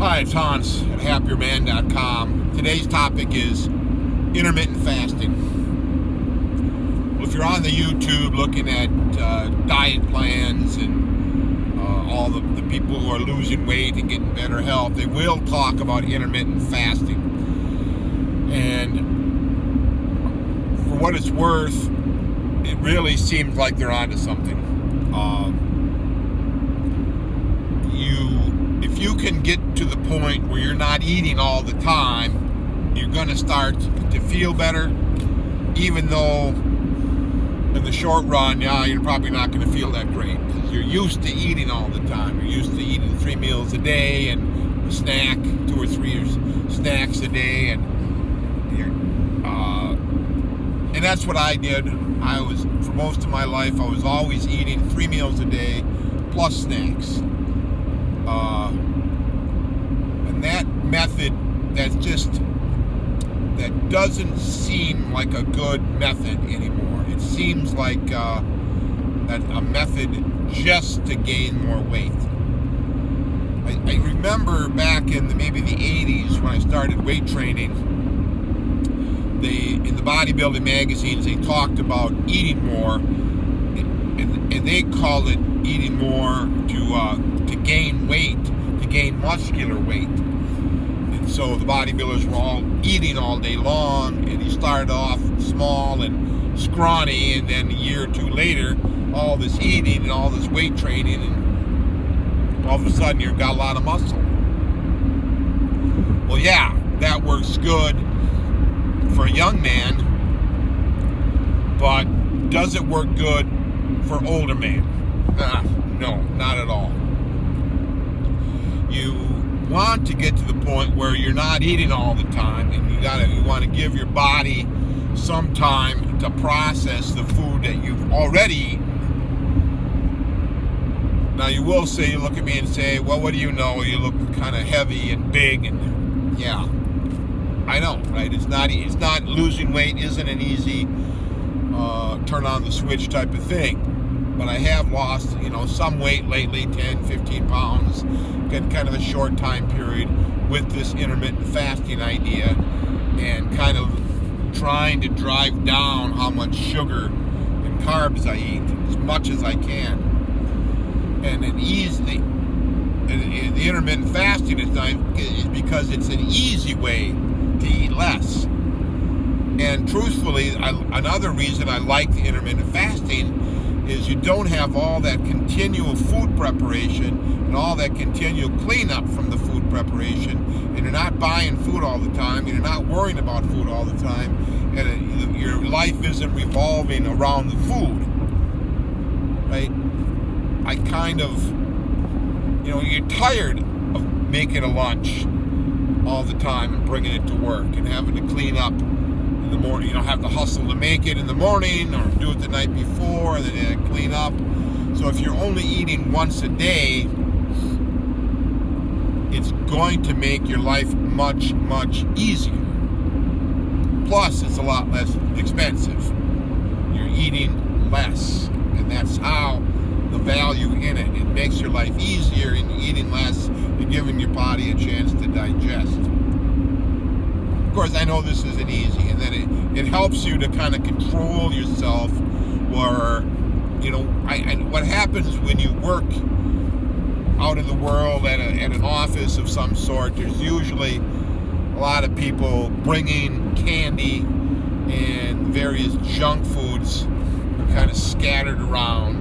Hi, it's Hans at happierman.com. Today's topic is intermittent fasting. Well, if you're on the YouTube looking at diet plans and all the people who are losing weight and getting better health, they will talk about intermittent fasting. And for what it's worth, it really seems like they're onto something. If you can get to the point where you're not eating all the time, you're going to start to feel better, even though in the short run, you're probably not going to feel that great. You're used to eating all the time. You're used to eating 3 meals a day and a snack, 2 or 3 snacks a day, and that's what I did. For most of my life, I was always eating 3 meals a day plus snacks. And that method, that doesn't seem like a good method anymore. It seems like a method just to gain more weight. I remember back in maybe the 80s when I started weight training, in the bodybuilding magazines, they talked about eating more, and they called it eating more to gain weight, to gain muscular weight. And so the bodybuilders were all eating all day long, and you started off small and scrawny, and then a year or two later, all this eating and all this weight training, and all of a sudden you've got a lot of muscle. Well, yeah, that works good for a young man, but does it work good for older men? No, not at all. You want to get to the point where you're not eating all the time, and you want to give your body some time to process the food that you've already eaten. Now you will say, you look at me and say, well, what do you know? You look kind of heavy and big, and yeah, I know, right? It's not losing weight isn't an easy turn on the switch type of thing. But I have lost, some weight lately, 10, 15 pounds, in kind of a short time period with this intermittent fasting idea, and kind of trying to drive down how much sugar and carbs I eat as much as I can. And the intermittent fasting is because it's an easy way to eat less. And truthfully, another reason I like the intermittent fasting is you don't have all that continual food preparation and all that continual cleanup from the food preparation, and you're not buying food all the time, and you're not worrying about food all the time, and your life isn't revolving around the food, right? I kind of, you're tired of making a lunch all the time and bringing it to work and having to clean up in the morning. You don't have to hustle to make it in the morning or do it the night before and then clean up. So if you're only eating once a day, it's going to make your life much, much easier. Plus, it's a lot less expensive. You're eating less, and that's how the value in it. It makes your life easier, and you're eating less and giving your body a chance to digest. Of course, I know this isn't easy, and then it helps you to kind of control yourself. Or, what happens when you work out in the world at an office of some sort, there's usually a lot of people bringing candy and various junk foods kind of scattered around.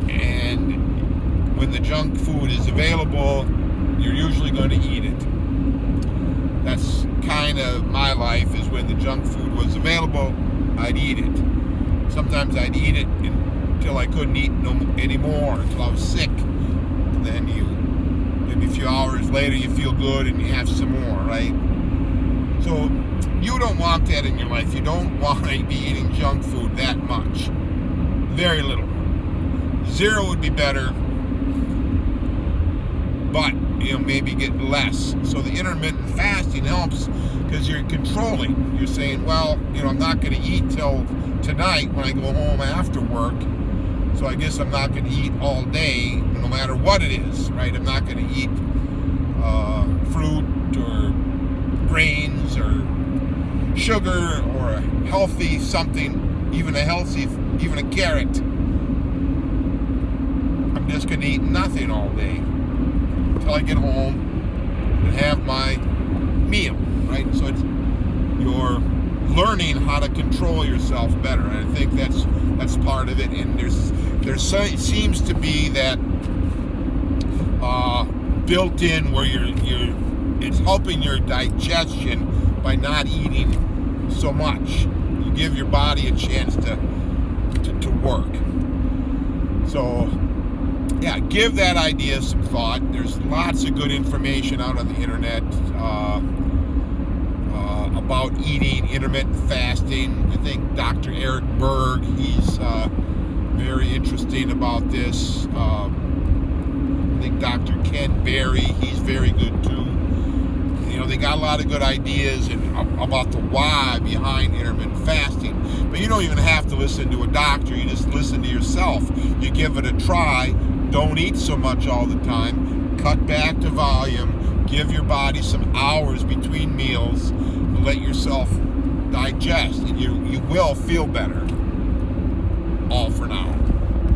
And when the junk food is available, you're usually going to eat it. That's kind of my life, is when the junk food was available, I'd eat it. Sometimes I'd eat it until I couldn't eat anymore, until I was sick. And then maybe a few hours later, you feel good and you have some more, right? So you don't want that in your life. You don't want to be eating junk food that much. Very little. 0 would be better, but maybe get less. So the intermittent fasting helps because you're controlling. You're saying, well, I'm not going to eat till tonight when I go home after work, so I guess I'm not going to eat all day, no matter what it is, right? I'm not going to eat fruit or grains or sugar or a healthy something, even a carrot. I'm just going to eat nothing all day until I get home and have my meal, right? So you're learning how to control yourself better, and I think that's part of it. And there seems to be that built in where it's helping your digestion by not eating so much. You give your body a chance to work. So yeah, give that idea some thought. There's lots of good information out on the internet about eating, intermittent fasting. I think Dr. Eric Berg, he's very interesting about this. I think Dr. Ken Berry, he's very good too. You know, they got a lot of good ideas about the why behind intermittent fasting. But you don't even have to listen to a doctor. You just listen to yourself. You give it a try. Don't eat so much all the time. Cut back the volume. Give your body some hours between meals. Let yourself digest, and you will feel better. All for now.